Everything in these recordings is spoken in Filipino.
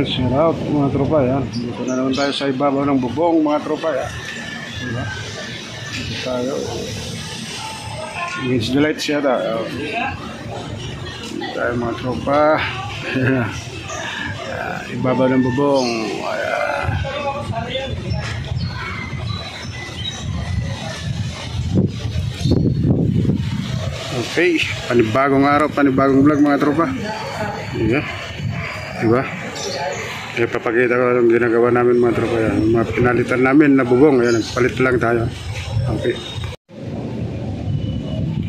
shout out mga tropa yan. Dito na naman tayo sa ibabaw ng bubong mga tropa yan. Diba? Dito tayo. Against the lights yata. Dito tayo mga tropa. Ibabaw ng bubong. Okay, panibagong araw, panibagong vlog mga tropa. Diba? Kaya papakita ko yung ginagawa namin mga tropa yan. Mga pinalitan namin na bubong. Ayan, nagpalit lang tayo. Okay.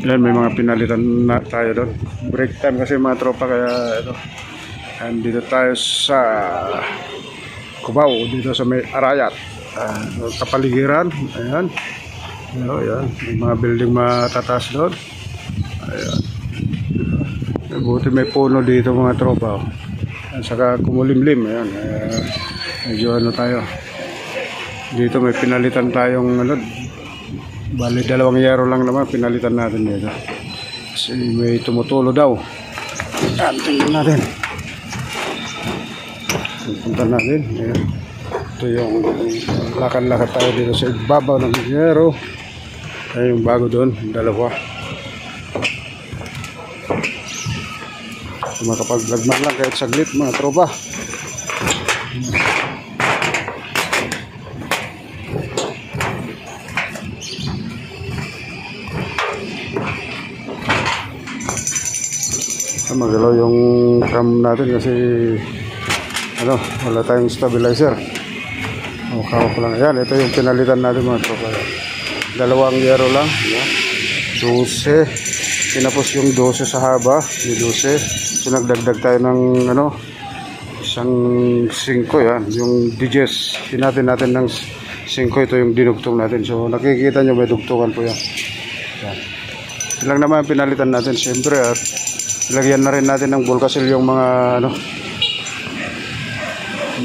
Ayan, may mga pinalitan na tayo doon. Break time kasi mga tropa, kaya ito. And dito tayo sa Cubao, dito sa may Arayat. Kapaligiran. Ayan. Ayan. May mga building matataas doon. Ayan. Buti may puno dito mga tropa. At saka kumulimlim. Ayan. Medyo ano tayo. Dito may pinalitan tayong ano, bali 2 yero lang naman pinalitan natin dito. Kasi may tumutulo daw. Ayan, tingnan natin. Punta natin. Ayan. Ito yung lakad-lakad tayo dito sa ibabaw ng yero. Ayan yung bago doon. 2. Makapag-vlog man lang kahit saglit mga tropa. Magalaw yung cam natin kasi ano, wala tayong stabilizer. Kawak lang. Ayan, ito yung pinalitan natin mga tropa. 2 yero lang. 12. Tinapos yung 12 sa haba. Yung 12. So nagdagdag tayo ng ano, isang 5 yan. Yung digest. Hinatin natin ng 5. Ito yung dinugtong natin. So nakikita nyo may dugtungan po yan. Yan. Ilang naman pinalitan natin. Siyempre at ilagyan na rin natin ng Volcasil yung mga ano,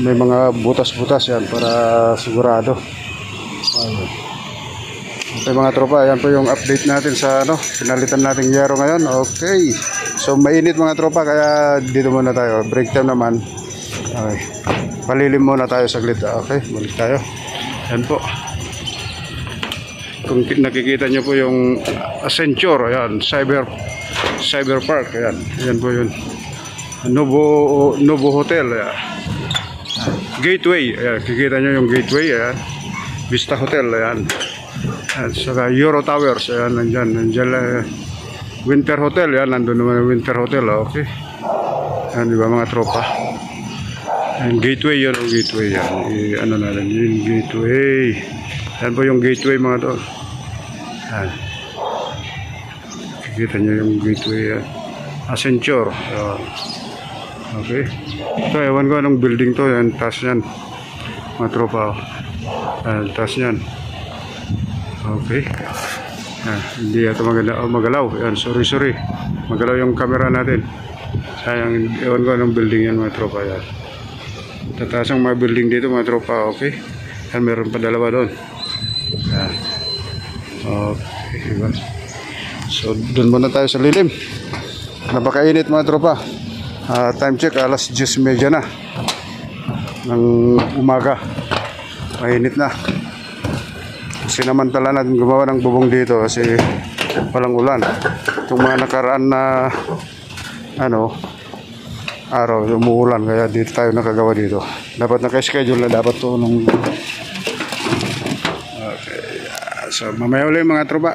may mga butas-butas yan para sigurado. Okay mga tropa, ayan po yung update natin sa ano, pinalitan natin yero ngayon. Okay, so mainit mga tropa, kaya dito muna tayo, break time naman. Okay, palilim muna tayo saglit. Okay, balik tayo. Ayan po, kung nakikita nyo po yung Accenture, ayan, Cyber Park, ayan, ayan po yun, Novo Hotel, ayan. Gateway, ayan, kikita nyo yung Gateway, ayan, Vista Hotel, ayan. At saka Euro Towers, ayan, nandyan Winter Hotel, ayan, nandun naman yung Winter Hotel, okay. Ayan, diba mga tropa. Ayan, Gateway yun, o Gateway, ayan, ano natin, yung Gateway. Ayan po yung Gateway mga to. Ayan. Kikita nyo yung Gateway, ayan. Accenture, ayan. Okay. Ito, ewan ko anong building to, ayan, taas yan. Mga tropa, ayan, taas yan. Okay. Hindi ito magalaw. Yan, sorry. Magalaw yung camera natin. Sayang, ewan ko anong building yan mga tropa. Yan. Tataas ang mga building dito mga tropa. Okay. Yan, meron pa 2 doon. Yan. Okay. Diba? So, doon muna tayo sa lilim. Napakainit mga tropa. Time check, alas 10:30 na ng umaga. Mainit na. Sinamantala natin gumawa ng bubong dito kasi walang ulan. Itong mga nakaraan na ano, araw umuulan, kaya dito tayo nakagawa dito. Dapat naka-schedule na dapat to nung okay. So mamaya ulit mga tropa.